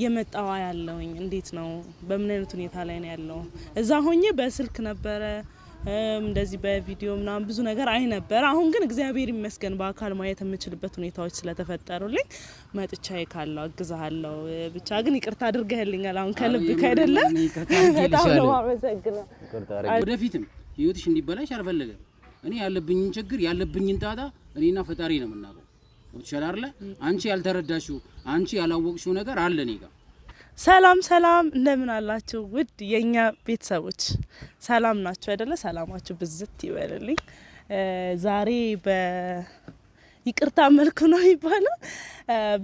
የመጣው ያለውኝ እንዴት ነው በምን አይነት ሁኔታ ላይ ነው ያለው እዛ ሆኜ በስልክ ነበረ እንደዚህ በቪዲዮ ምናምን ብዙ ነገር አይ ነበር አሁን ግን እግዚአብሔር ይመስገን በአካል ማየት የምችልበት ሁኔታዎች ስለተፈጠሩልኝ መጥቻዬ ካለው አግዛለሁ ብቻ ግን ይቅርታ አድርገህልኛል አሁን ከልብ ካይደለ በጣም ነው ማመሰግነው ወደፊትም ህይወትሽ እንዲበላሽ አልፈልግም እኔ ያለብኝን ችግር ያለብኝን ጣጣ እኔና ፈጣሪ ነው የምናውቀው ወጥቻለህ አይደል አንቺ ያልተረዳሽው አንቺ ያላወቅሽው ነገር አለ እኔ ጋር ሰላም ሰላም እንደምን አላችሁ ውድ የኛ ቤተሰቦች ሰላም ናችሁ አይደለ ሰላማችሁ ብዝት ይበልልኝ ዛሬ በይቅርታ መልኩ ነው ይባላል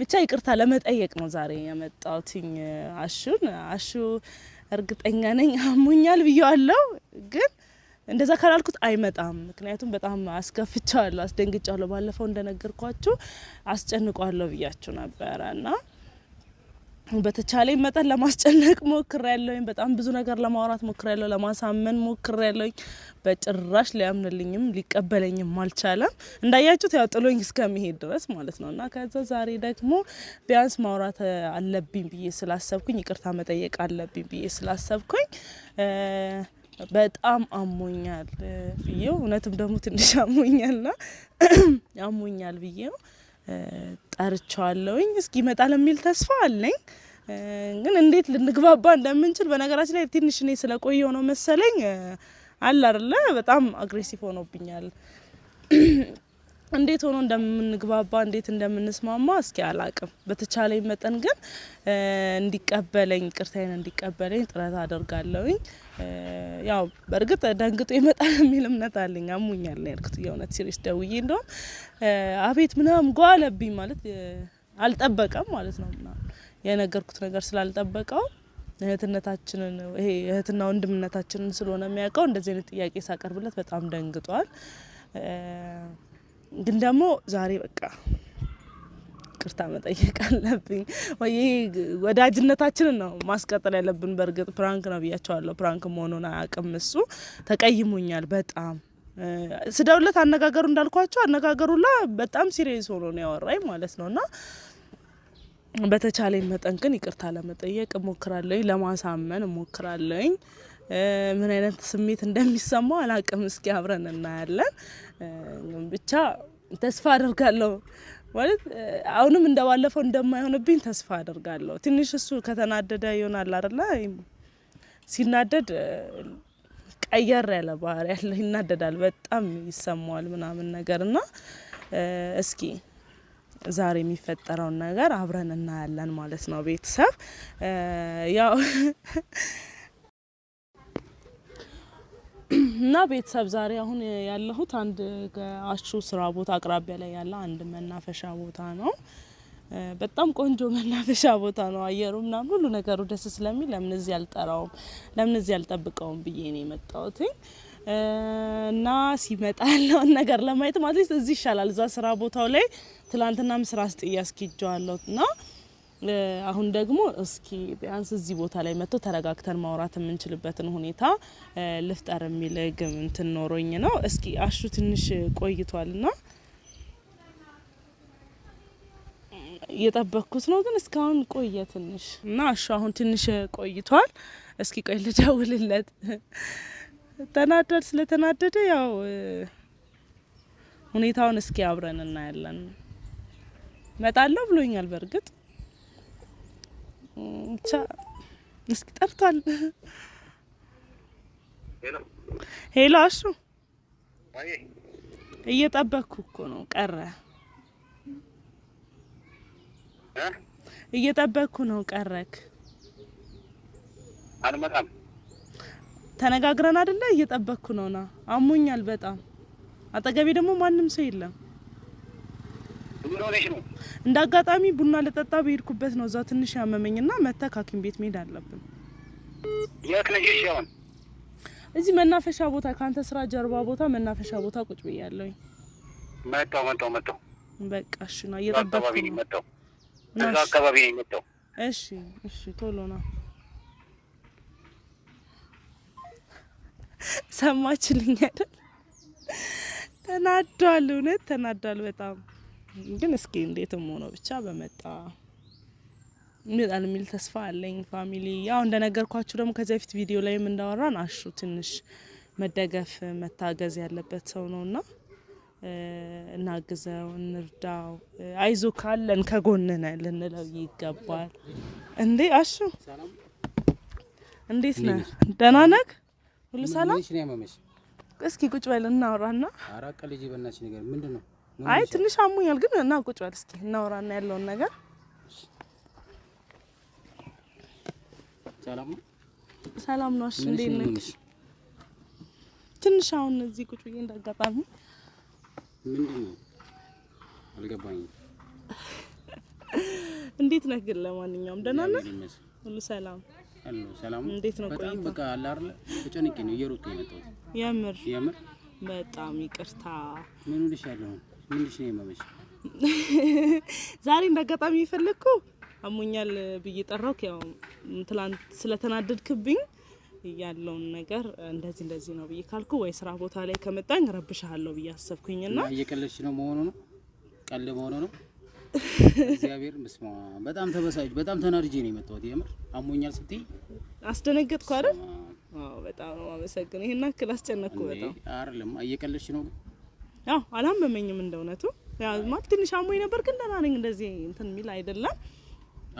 ብቻ ይቅርታ ለመጠየቅ ነው ዛሬ የመጣሁትኝ አሹ እርግጠኛ ነኝ አሙኛል ብዬዋለሁ ግን እንደዛ ካላልኩት አይመጣም ምክንያቱም በጣም አስከፍቻለሁ አስደንግጫለሁ ባለፈው እንደነገርኳችሁ አስጨንቋለሁ ብያችሁ ነበርና በተቻለኝ መጠን ለማስጨነቅ ሞክሬያለሁኝ በጣም ብዙ ነገር ለማውራት ሞክሬያለሁ ለማሳመን ሞክሬያለሁኝ በጭራሽ ሊያምንልኝም ሊቀበለኝም አልቻለም እንዳያችሁት ያው ጥሎኝ እስከሚሄድ ድረስ ማለት ነውና ከዛ ዛሬ ደግሞ ቢያንስ ማውራት አለብኝ ብዬ ስላሰብኩኝ ይቅርታ መጠየቅ አለብኝ ብዬ ስላሰብኩኝ በጣም አሞኛል ብዬው እውነትም ደግሞ ትንሽ አሞኛልና አሞኛል ብዬው ጠርቻለሁኝ እስኪ ይመጣል የሚል ተስፋ አለኝ ግን እንዴት ልንግባባ እንደምንችል በነገራችን ላይ ትንሽ እኔ ስለቆየው ነው መሰለኝ አለ አይደለ በጣም አግሬሲቭ ሆኖብኛል እንዴት ሆኖ እንደምንግባባ እንዴት እንደምንስማማ እስኪ አላቅም በተቻለኝ መጠን ግን እንዲቀበለኝ ቅርታዬን እንዲቀበለኝ ጥረት አደርጋለሁኝ ያው በርግጥ ደንግጦ ይመጣል የሚል እምነት አለኝ አሙኛል ነው ያልኩት የእውነት ሲሪየስ ደውዬ እንደውም አቤት ምናምን ጓለብኝ ማለት አልጠበቀም ማለት ነው የነገርኩት ነገር ስላልጠበቀው እህትነታችንን ይሄ እህትና ወንድምነታችንን ስለሆነ የሚያውቀው እንደዚህ አይነት ጥያቄ ሳቀርብለት በጣም ደንግጧል ግን ደግሞ ዛሬ በቃ ቅርታ መጠየቅ አለብኝ ወይ ወዳጅነታችንን ነው ማስቀጠል ያለብን በርግጥ ፕራንክ ነው ብያቸዋለሁ ፕራንክ መሆኑን አያውቅም እሱ ተቀይሞኛል በጣም ስደውለት አነጋገሩ እንዳልኳቸው አነጋገሩላ በጣም ሲሪየስ ሆኖ ነው ያወራኝ ማለት ነውና በተቻለኝ መጠን ግን ይቅርታ ለመጠየቅ እሞክራለሁ ለማሳመን እሞክራለሁ ምን አይነት ስሜት እንደሚሰማው አላቅም እስኪ አብረን እናያለን ብቻ ተስፋ አደርጋለሁ ማለት አሁንም እንደባለፈው እንደማይሆንብኝ ተስፋ አደርጋለሁ ትንሽ እሱ ከተናደደ ይሆናል አይደል ሲናደድ ቀየር ያለ ባህሪ ያለው ይናደዳል በጣም ይሰማዋል ምናምን ነገርና እስኪ ዛሬ የሚፈጠረው ነገር አብረን እናያለን ማለት ነው ቤተሰብ ያው እና ቤተሰብ ዛሬ አሁን ያለሁት አንድ አሹ ስራ ቦታ አቅራቢያ ላይ ያለ አንድ መናፈሻ ቦታ ነው በጣም ቆንጆ መናፈሻ ቦታ ነው አየሩ ምናምን ሁሉ ነገሩ ደስ ስለሚል ለምን እዚህ አልጠራውም ለምን እዚህ አልጠብቀውም ብዬ ነው የመጣሁት እና ሲመጣ ያለውን ነገር ለማየት ማለት እዚህ ይሻላል እዛ ስራ ቦታው ላይ ትላንትናም ስራ አስጥያስኪጃለሁና አሁን ደግሞ እስኪ ቢያንስ እዚህ ቦታ ላይ መጥቶ ተረጋግተን ማውራት የምንችልበትን ሁኔታ ልፍጠር የሚል ግም እንትን ኖሮኝ ነው እስኪ አሹ ትንሽ ቆይቷልና እየጠበቅኩት ነው ግን እስካሁን ቆየ ትንሽ እና አሹ አሁን ትንሽ ቆይቷል እስኪ ቆይ ልደውልለት ተናደድ ስለተናደደ ያው ሁኔታውን እስኪ አብረን እናያለን መጣለው ብሎኛል በርግጥ እስኪ ጠርቷል ሄሎ አሹ እየጠበቅኩ እኮ ነው ቀረ እየጠበቅኩ ነው ቀረክ አልመጣም ተነጋግረን አይደለ እየጠበቅኩ ነውና አሙኛል በጣም አጠገቤ ደግሞ ማንም ሰው የለም እንዳጋጣሚ ቡና ለጠጣ በሄድኩበት ነው እዛው ትንሽ ያመመኝና መተክ ሐኪም ቤት መሄድ አለብን የት ነሽ ያውን እዚህ መናፈሻ ቦታ ካንተ ስራ ጀርባ ቦታ መናፈሻ ቦታ ቁጭ ብያለሁኝ መጣው በቃ እሺ ነው እየጠበቅኩ ነው እዛ አካባቢ ነው መጣው እሺ ቶሎ ነው ሰማችልኝ አይደል ተናዷል እውነት ተናዷል በጣም ግን እስኪ እንዴትም ሆኖ ብቻ በመጣ ይመጣል የሚል ተስፋ አለኝ። ፋሚሊ ያው እንደነገርኳችሁ ደግሞ ከዚህ በፊት ቪዲዮ ላይም እንዳወራን አሹ ትንሽ መደገፍ መታገዝ ያለበት ሰው ነውና እናግዘው፣ እንርዳው፣ አይዞ ካለን ከጎንነ ልንለው ይገባል። እንዴ አሹ እንዴት ነህ? ደህና ነህ? ሁሉ ሰላም? እስኪ ቁጭ በል እናውራና። አራቀ ልጅ በእናትሽ ነገር ምንድነው? አይ ትንሽ አሞኛል ግን እና ቁጭ በል እስኪ እናውራና ያለውን ነገር። ሰላም ነው? ሰላም ነው። እሺ እንዴት ነህ? ትንሽ አሁን እዚህ ቁጭ ብዬ እንዳጋጣሚ ምንድነው አልገባኝም። እንዴት ነህ ግን? ለማንኛውም ደህና ነህ? ሁሉ ሰላም? አሎ ሰላም። እንዴት ነው? በጣም በቃ አለ አይደል ተጨንቄ ነው እየሮጥኩ የመጣሁት። የምር በጣም ይቅርታ። ምን ልሻለሁ? ምን ልሽ ነው የማመሽ? ዛሬ እንዳጋጣሚ የፈለኩ አሞኛል ብዬ ጠራውክ። ያው ትላንት ስለተናደድክብኝ ያለውን ነገር እንደዚህ ነው ብዬ ካልኩ ወይ ስራ ቦታ ላይ ከመጣኝ ረብሻለሁ ብዬ አሰብኩኝና እየቀለድሽ ነው መሆኑ ነው? ቀል መሆኑ ነው? እግዚአብሔር መስማ በጣም ተበሳጭ፣ በጣም ተናድጄ ነው የመጣሁት። የምር አሞኛል ስትይ አስደነገጥኩ አይደል? አዎ በጣም ነው አመሰግን። ይሄን አክል አስጨነቅኩ በጣም አይደለም። እየቀለድሽ ነው? አዎ አላመመኝም እንደውነቱ። ያው ማለት ትንሽ አሞኝ ነበር ግን ደህና ነኝ። እንደዚህ እንትን የሚል አይደለም።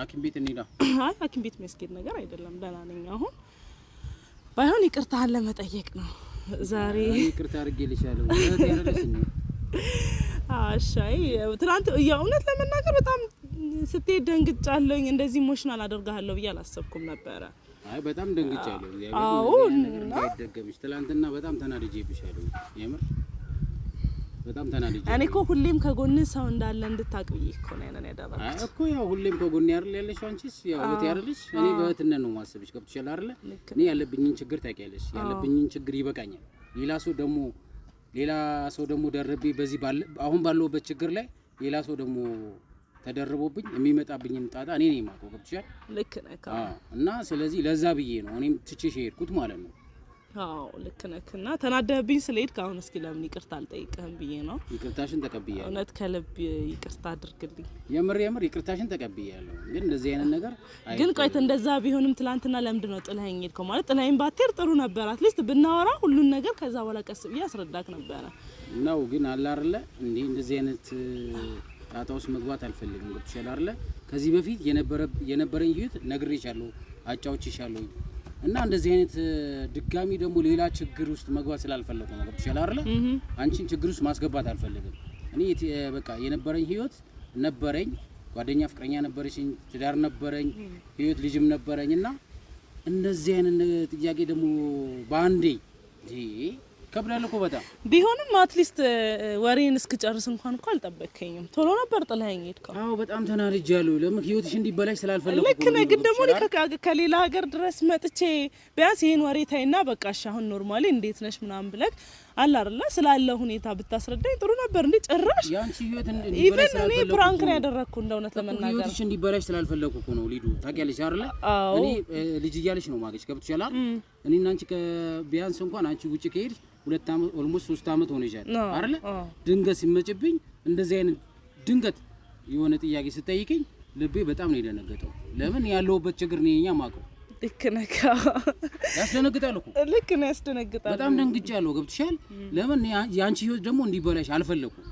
ሐኪም ቤት እንሂዳ። አይ ሐኪም ቤት መስጊድ ነገር አይደለም፣ ደህና ነኝ አሁን። ባይሆን ይቅርታህን ለመጠየቅ ነው ዛሬ። ይቅርታ አድርጌልሻለሁ። እውነት ያረለሽኝ አሻይ ትናንት የእውነት ለመናገር በጣም ስትሄድ ደንግጫለሁኝ። እንደዚህ ኢሞሽናል አደርጋለሁ ብዬ አላሰብኩም ነበረ። አይ በጣም ደንግጫለሁ። እግዚአብሔር አዎ እንዳይደገምሽ። ትናንትና በጣም ተናድጄብሻለሁ። የምር በጣም ተናድጄ። እኔ እኮ ሁሌም ከጎን ሰው እንዳለ እንድታቅ ብዬ እኮ ነው ያንን ያደረኩት። አይ እኮ ያው ሁሌም ከጎን ያርል ያለሽ አንቺስ ያው እህት ያርልሽ። እኔ በእህትነት ነው ማሰብሽ። ገብቶሻል አይደል? እኔ ያለብኝን ችግር ታውቂያለሽ። ያለብኝን ችግር ይበቃኛል። ሌላ ሰው ደግሞ ደርቤ በዚህ አሁን ባለውበት ችግር ላይ ሌላ ሰው ደግሞ ተደርቦብኝ የሚመጣብኝን ጣጣ እኔ ነኝ የማውቀው። ገብቶሻል? ልክ ነህ። እና ስለዚህ ለዛ ብዬ ነው እኔም ትቼሽ የሄድኩት ማለት ነው። አዎ ልክ ነህ። እና ተናደህብኝ ስለሄድክ አሁን እስኪ ለምን ይቅርታ አልጠይቅህም ብዬ ነው። ይቅርታሽን ተቀብያለሁ። እውነት ከልብ ይቅርታ አድርግልኝ። የምር ይቅርታሽን ተቀብያለሁ። ግን እንደዚህ አይነት ነገር ግን ቆይት እንደዛ ቢሆንም ትላንትና ለምንድን ነው ጥለኸኝ ሄድከው? ማለት ጥለኸኝ ባትሄድ ጥሩ ነበር። አትሊስት ብናወራ ሁሉን ነገር ከዛ በኋላ ቀስ ብዬ አስረዳክ ነበረ ነው። ግን አለ አይደለ እንደዚህ አይነት ጣጣ ውስጥ መግባት አልፈልግም። ገብቶሻል አይደለ? ከዚህ በፊት የነበረኝ ህይወት ነግሬሻለሁ፣ አጫውቼሻለሁ። እና እንደዚህ አይነት ድጋሚ ደግሞ ሌላ ችግር ውስጥ መግባት ስላልፈለኩ ነው። ገብቶሻል አይደለ? አንቺን ችግር ውስጥ ማስገባት አልፈልግም። እኔ በቃ የነበረኝ ህይወት ነበረኝ፣ ጓደኛ ፍቅረኛ ነበረችኝ፣ ትዳር ነበረኝ፣ ህይወት ልጅም ነበረኝ። እና እንደዚህ አይነት ጥያቄ ደግሞ በአንዴ ከብዳል እኮ በጣም ቢሆንም አትሊስት ወሬን እስክጨርስ እንኳን እኮ አልጠበከኝም። ቶሎ ነበር ጥለኸኝ ሄድከው። አዎ በጣም ተናድጃለሁ። ለምን ህይወትሽ እንዲበላሽ ስላልፈለኩ። ልክ ነህ። ግን ደግሞ ከሌላ ሀገር ድረስ መጥቼ ቢያንስ ይሄን ወሬ ታይና በቃ እሺ አሁን ኖርማሊ እንዴት ነሽ ምናምን ብለህ አለ አይደለ ስላለ ሁኔታ ብታስረዳኝ ጥሩ ነበር። እንዴ ጭራሽ ያንቺ ህይወት እንዲበላሽ ስላልፈለኩ እኔ ፕራንክ ነው ያደረኩ። እንደውነት ለመናገር ህይወትሽ እንዲበላሽ ስላልፈለኩ እኮ ነው። ሊዱ ታውቂያለሽ አይደለ? እኔ ልጅ እያለሽ ነው ማገች። ገብቶሻል አይደል? እኔና አንቺ ቢያንስ እንኳን አንቺ ውጪ ከሄድሽ 2 አመት ኦልሞስት 3 አመት ሆነሻል አይደል? ድንገት ሲመጭብኝ እንደዚህ አይነት ድንገት የሆነ ጥያቄ ስጠይቅኝ ልቤ በጣም ነው የደነገጠው። ለምን ያለውበት ችግር ነው የኛ ማቀው። ልክ ነህ። ያስደነግጣል እኮ። ልክ ነው ያስደነግጣል። በጣም ደንግጫለሁ። ገብቶሻል? ለምን ያንቺ ህይወት ደግሞ እንዲበላሽ አልፈለኩም።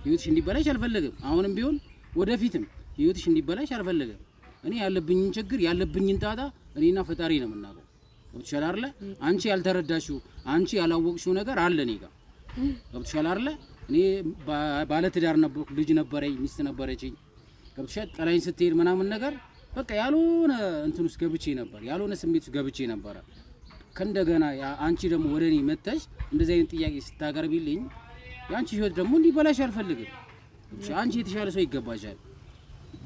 ህይወትሽ እንዲበላሽ አልፈለግም። አሁንም ቢሆን ወደፊትም ህይወትሽ እንዲበላሽ አልፈለግም። እኔ ያለብኝን ችግር ያለብኝን ጣጣ እኔና ፈጣሪ ነው የምናውቀው። ገብቶሻል አይደለ? አንቺ ያልተረዳሽው አንቺ ያላወቅሽው ነገር አለ እኔ ጋር። ገብቶሻል አይደለ? እኔ ባለ ትዳር ነበርኩ፣ ልጅ ነበረኝ፣ ሚስት ነበረችኝ። ገብቶሻል? ጠላኝ ስትሄድ ምናምን ነገር በቃ ያልሆነ እንትን ውስጥ ገብቼ ነበር፣ ያልሆነ ስሜት ውስጥ ገብቼ ነበር። ከእንደገና አንቺ ደግሞ ወደ እኔ መጥተሽ እንደዚህ አይነት ጥያቄ ስታቀርቢልኝ የአንቺ ህይወት ደግሞ እንዲበላሽ አልፈልግም። አንቺ የተሻለ ሰው ይገባሻል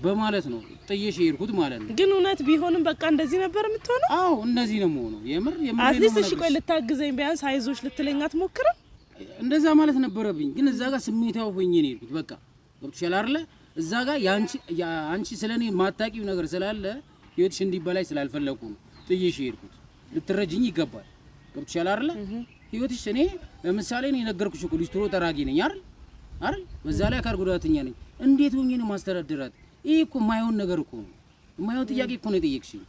በማለት ነው ጥዬሽ የሄድኩት ማለት ነው። ግን እውነት ቢሆንም በቃ እንደዚህ ነበር የምትሆነው? አዎ እንደዚህ ነው የምሆነው። የምር አትሊስት እሺ ቆይ ልታግዘኝ ቢያንስ አይዞሽ ልትለኝ አትሞክርም? እንደዛ ማለት ነበረብኝ። ግን እዛ ጋር ስሜታው ሆኜ ነው የሄድኩት። በቃ ገብቶሻል አይደለ? እዛ ጋር አንቺ ስለኔ ማታቂው ነገር ስላለ ህይወትሽ እንዲበላሽ ስላልፈለኩ ነው ጥዬሽ የሄድኩት። ልትረጅኝ ይገባል። ገብቶሻል አይደለ? ህይወትሽ እኔ ለምሳሌ እኔ ነገርኩሽ እኮ ሊስትሮ ጠራጊ ነኝ አይደል? በዛ ላይ አካል ጉዳተኛ ነኝ። እንዴት ሆኜ ነው ማስተዳደራት? ይሄ እኮ የማይሆን ነገር እኮ ነው። የማይሆን ጥያቄ እኮ ነው የጠየቅሽኝ።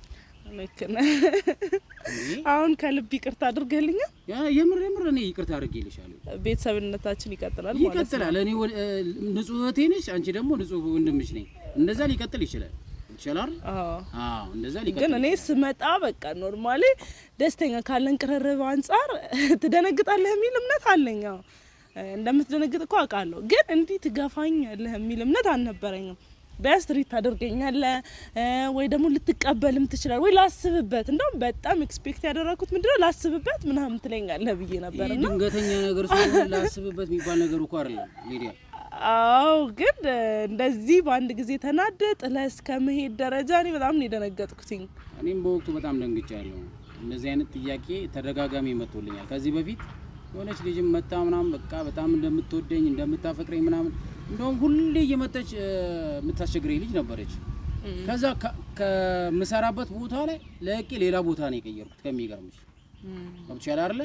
አሁን ከልብ ይቅርታ አድርገልኛል። የምር እኔ ይቅርታ አድርጌልሻለሁ። ቤተሰብነታችን ይቀጥላል ማለት ነው። ይቀጥላል። እኔ ንጹህ እህቴ ነሽ፣ አንቺ ደግሞ ንጹህ ወንድምሽ ነኝ። እንደዛ ሊቀጥል ይችላል። እንደዛ ሊቀጥል ግን እኔ ስመጣ በቃ ኖርማሊ ደስተኛ ካለን ቅርርብ አንፃር ትደነግጣለህ የሚል እምነት አለኝ። እንደምትደነግጥ እኮ አውቃለሁ። ግን እንዲህ ትገፋኛለህ የሚል እምነት አልነበረኝም። ቢያንስ ትሪት ታደርገኛለህ ወይ ደግሞ ልትቀበልም ትችላለህ ወይ ላስብበት። እንደውም በጣም ኤክስፔክት ያደረኩት ምንድነው ላስብበት ምናምን ትለኛለህ ብዬ ነበርና ድንገተኛ ነገር ስለሆነ ላስብበት የሚባል ነገር እኮ አይደለም ሊዲያ። አዎ ግን እንደዚህ በአንድ ጊዜ ተናደ ጥለህ እስከመሄድ ደረጃ እኔ በጣም ነው የደነገጥኩትኝ። እኔም በወቅቱ በጣም ደንግጫለሁ። እንደዚህ አይነት ጥያቄ ተደጋጋሚ መጥቶልኛል ከዚህ በፊት። የሆነች ልጅም መጣ ምናምን በቃ በጣም እንደምትወደኝ እንደምታፈቅረኝ ምናምን እንደውም ሁሌ እየመጣች የምታስቸግረኝ ልጅ ነበረች። ከዛ ከምሰራበት ቦታ ላይ ለቄ ሌላ ቦታ ነው የቀየርኩት። ከሚገርምሽ ወብቻላ አይደለ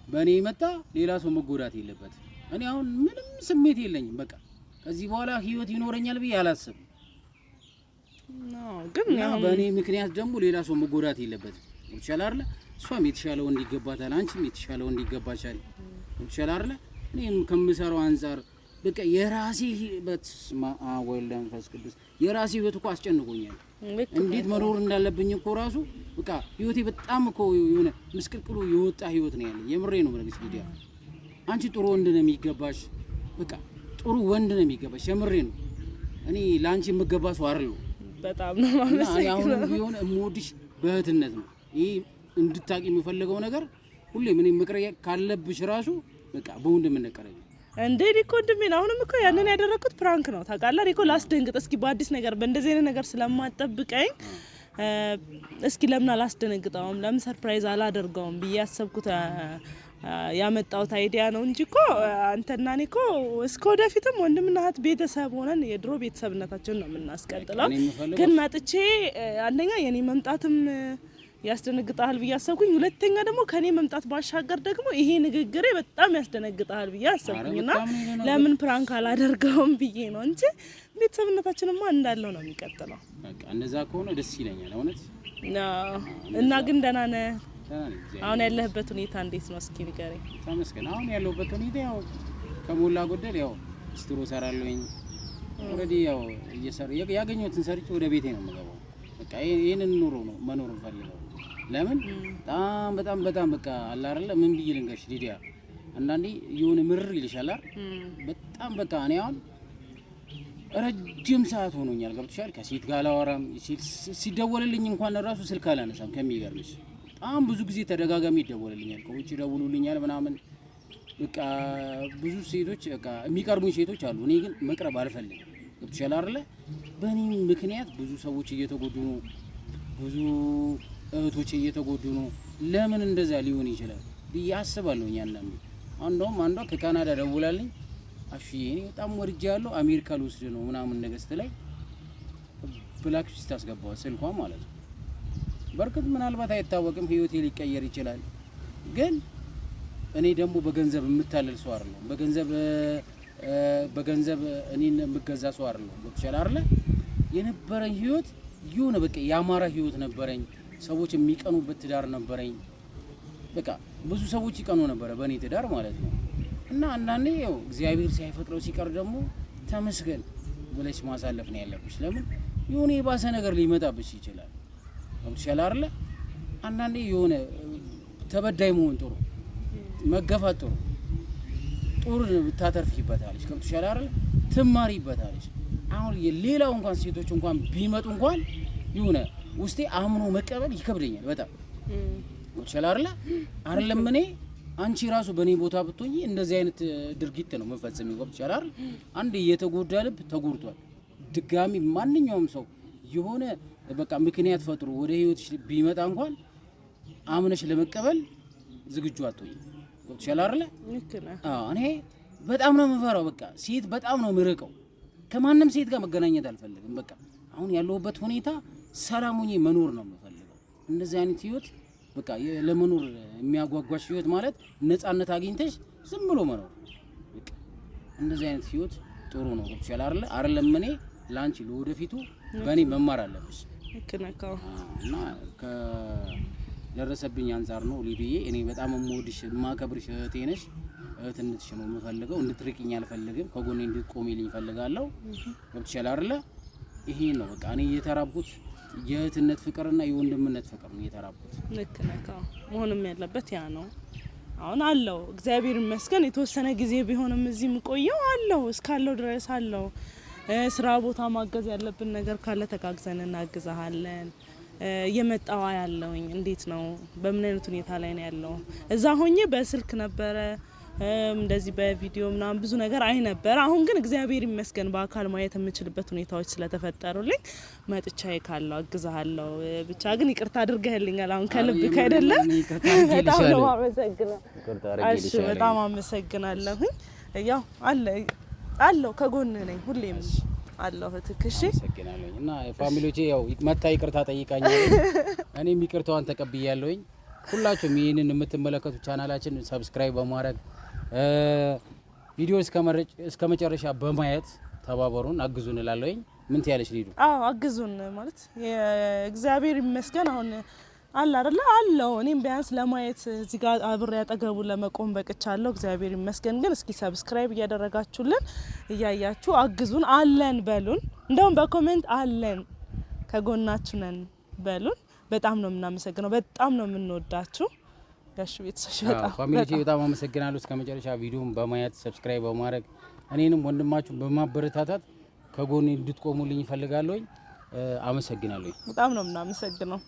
በእኔ መጣ ሌላ ሰው መጎዳት የለበት። እኔ አሁን ምንም ስሜት የለኝም። በቃ ከዚህ በኋላ ህይወት ይኖረኛል ብዬ አላስብም። ግን በእኔ ምክንያት ደግሞ ሌላ ሰው መጎዳት የለበት። ወብቻላ አይደለ እሷም የተሻለው እንዲገባታል፣ አንቺም የተሻለው እንዲገባሻል። ወብቻላ አይደለ እኔም ከምሰራው አንፃር በቃ የራሴ ህይወት ወልደ መንፈስ ቅዱስ የራሴ ህይወት እኮ አስጨንቆኛል። እንዴት መኖር እንዳለብኝ እኮ ራሱ በቃ ህይወቴ በጣም እኮ የሆነ ምስቅልቅሉ የወጣ ህይወት ነው ያለኝ። የምሬ ነው ማለት ሊዲያ። አንቺ ጥሩ ወንድ ነው የሚገባሽ። በቃ ጥሩ ወንድ ነው የሚገባሽ። የምሬ ነው። እኔ ላንቺ የምገባ ሰው አይደለሁ። በጣም ነው ማለት ነው። አሁን ቢሆን እምወድሽ በእህትነት ነው። ይሄ እንድታቂ የምፈልገው ነገር ሁሌ ምን መቅረያ ካለብሽ ራሱ በቃ በወንድምነት ቀረኝ እንዴ ዲኮ እንደምን አሁንም እኮ ያንን ያደረኩት ፕራንክ ነው ታውቃለህ። ዲኮ ላስደንግጥ እስኪ በአዲስ ነገር በእንደዚህ አይነት ነገር ስለማጠብቀኝ እስኪ ለምን አላስደነግጠውም ለምን ሰርፕራይዝ አላደርገውም ብዬ ያሰብኩት ያመጣሁት አይዲያ ነው እንጂ እኮ አንተና እኔ እኮ እስከ ወደፊትም ወንድምና እህት ቤተሰብ ሆነን የድሮ ቤተሰብነታችንን ነው የምናስቀጥለው። ግን መጥቼ አንደኛ የኔ መምጣትም ያስደነግጣል ብዬ አሰብኩኝ። ሁለተኛ ደግሞ ከኔ መምጣት ባሻገር ደግሞ ይሄ ንግግሬ በጣም ያስደነግጣል ብዬ አሰብኩኝና ለምን ፕራንክ አላደርገውም ብዬ ነው እንጂ ቤተሰብነታችንማ እንዳለው ነው የሚቀጥለው። በቃ እንደዛ ከሆነ ደስ ይለኛል እውነት። እና ግን ደህና ነህ? አሁን ያለህበት ሁኔታ እንዴት ነው እስኪ ንገረኝ። ተመስገን። አሁን ያለሁበት ሁኔታ ያው ከሞላ ጎደል ያው ስትሮ ሰራለሁኝ። ኦልሬዲ ያው ያገኘሁትን ሰርቼ ወደ ቤቴ ነው የምገባው። በቃ ይሄንን ኑሮ ነው መኖር እንፈልገው። ለምን በጣም በቃ አለ አይደለ ምን ብዬ ልንገርሽ ሊዲያ፣ አንዳንዴ የሆነ ምርር ይልሻል በጣም በቃ እኔ አሁን ረጅም ሰዓት ሆኖኛል ገብቶሻል። ከሴት ጋር አላወራም። ሲደወልልኝ እንኳን ራሱ ስልክ አላነሳም። ከሚገርምሽ በጣም ብዙ ጊዜ ተደጋጋሚ ይደወልልኛል፣ ከውጭ ይደውሉልኛል ምናምን በቃ ብዙ ሴቶች በቃ የሚቀርቡኝ ሴቶች አሉ። እኔ ግን መቅረብ አልፈልግም ገብቶሻል አይደለ። በእኔ ምክንያት ብዙ ሰዎች እየተጎዱ ነው፣ ብዙ እህቶች እየተጎዱ ነው። ለምን እንደዛ ሊሆን ይችላል ብዬ አስባለሁ። አንዳንዴ እንደውም አንዷ ከካናዳ ደውላልኝ አሽዬ እኔ በጣም ወርጃለሁ አሜሪካ ልወስድ ነው ምናምን ነገስት ላይ ብላክ ሊስት አስገባው ስልኳ ማለት ነው። በርግጥ ምናልባት አይታወቅም ህይወቴ ሊቀየር ይችላል። ግን እኔ ደግሞ በገንዘብ የምታለል ሰው አይደለም። በገንዘብ እኔን የምገዛ ሰው አይደለም። በተቻለ አይደለ የነበረኝ ህይወት የሆነ በቃ ያማረ ህይወት ነበረኝ። ሰዎች የሚቀኑበት ትዳር ነበረኝ። በቃ ብዙ ሰዎች ይቀኑ ነበር በእኔ ትዳር ማለት ነው። እና አንዳንዴ ያው እግዚአብሔር ሳይፈቅደው ሲቀር ደግሞ ተመስገን ብለሽ ማሳለፍ ነው ያለብሽ። ለምን የሆነ የባሰ ነገር ሊመጣብሽ ይችላል። ወብሻላ አይደለ አንዳንዴ የሆነ ተበዳይ መሆን ጥሩ፣ መገፋት ጥሩ ብታተርፊበታለሽ። ከብትሻላ አይደለ ትማሪበታለሽ። አሁን የሌላው እንኳን ሴቶች እንኳን ቢመጡ እንኳን የሆነ ውስጤ አምኖ መቀበል ይከብደኛል በጣም ወብሻላ አይደለም እኔ አንቺ ራሱ በኔ ቦታ ብትሆኚ እንደዚህ አይነት ድርጊት ነው መፈጸም ይወብሻል አይደል። አንድ የተጎዳ ልብ ተጎድቷል። ድጋሚ ማንኛውም ሰው የሆነ በቃ ምክንያት ፈጥሮ ወደ ህይወትሽ ቢመጣ እንኳን አምነሽ ለመቀበል ዝግጁ አትሆኚ ወብሻል አይደል። እኔ በጣም ነው የምፈራው። በቃ ሴት በጣም ነው የምርቀው። ከማንም ሴት ጋር መገናኘት አልፈልግም። በቃ አሁን ያለሁበት ሁኔታ ሰላም ሆኜ መኖር ነው የምፈልገው። እንደዚህ አይነት ህይወት በቃ ለመኖር የሚያጓጓሽ ህይወት ማለት ነፃነት አግኝተሽ ዝም ብሎ መኖር። በቃ እንደዚህ አይነት ህይወት ጥሩ ነው ገብቶሻል አይደል? አይደለም እኔ ላንቺ ለወደፊቱ በእኔ መማር አለብሽ። ከነካው እና ከደረሰብኝ አንፃር ነው ሊዱዬ። እኔ በጣም የምወድሽ የማከብርሽ እህቴ ነሽ። እህትነትሽ ነው የምፈልገው። እንድትርቂኝ አልፈልግም። ከጎኔ እንድትቆሚልኝ እፈልጋለሁ። ገብቶሻል አይደለ? ይሄ ነው በቃ እኔ እየተራብኩት የእህትነት ፍቅርና የወንድምነት ፍቅር ነው እየተራብኩት። ልክ ነህ። መሆንም ያለበት ያ ነው። አሁን አለው እግዚአብሔር ይመስገን የተወሰነ ጊዜ ቢሆንም እዚህ ምቆየው አለው እስካለው ድረስ አለው። ስራ ቦታ ማገዝ ያለብን ነገር ካለ ተጋግዘን እናግዛለን። የመጣው ያለውኝ እንዴት ነው በምን አይነት ሁኔታ ላይ ነው ያለው? እዛ ሆኜ በስልክ ነበረ እንደዚህ በቪዲዮ ምናምን ብዙ ነገር አይ ነበር። አሁን ግን እግዚአብሔር ይመስገን በአካል ማየት የምችልበት ሁኔታዎች ስለተፈጠሩልኝ መጥቻዬ ካለው አግዛለሁ። ብቻ ግን ይቅርታ አድርገህልኛል አሁን ከልብ ከይደለ በጣም ነው አመሰግናለሁ። እሺ በጣም አመሰግናለሁ። ያው አለው ከጎን ነኝ ሁሌም አለው እትክሽ አመሰግናለሁ። እና ፋሚሊዎቼ ያው መታ ይቅርታ ጠይቃኛለች። እኔም ይቅርታዋን ተቀብያለሁኝ። ሁላችሁም ይሄንን የምትመለከቱ ቻናላችን ሰብስክራይብ በማድረግ ቪዲዮ እስከ መጨረሻ በማየት ተባበሩን፣ አግዙን እላለሁኝ። ምን ትያለሽ ሊዱ? አዎ አግዙን ማለት እግዚአብሔር ይመስገን አሁን አለ አይደለ አለው። እኔም ቢያንስ ለማየት እዚህ ጋር አብሬ ያጠገቡ ለመቆም በቅቻለሁ። እግዚአብሔር ይመስገን። ግን እስኪ ሰብስክራይብ እያደረጋችሁልን እያያችሁ አግዙን፣ አለን በሉን። እንደውም በኮሜንት አለን ከጎናችሁ ነን በሉን። በጣም ነው የምናመሰግነው። በጣም ነው የምንወዳችሁ ጋሽ ቤተሰቦች። በጣም ፋሚሊቲ በጣም አመሰግናለሁ። እስከ መጨረሻ ቪዲዮን በማየት ሰብስክራይብ በማድረግ እኔንም ወንድማችሁን በማበረታታት ከጎኔ እንድትቆሙልኝ እፈልጋለሁ። አመሰግናለሁ። በጣም ነው የምናመሰግነው።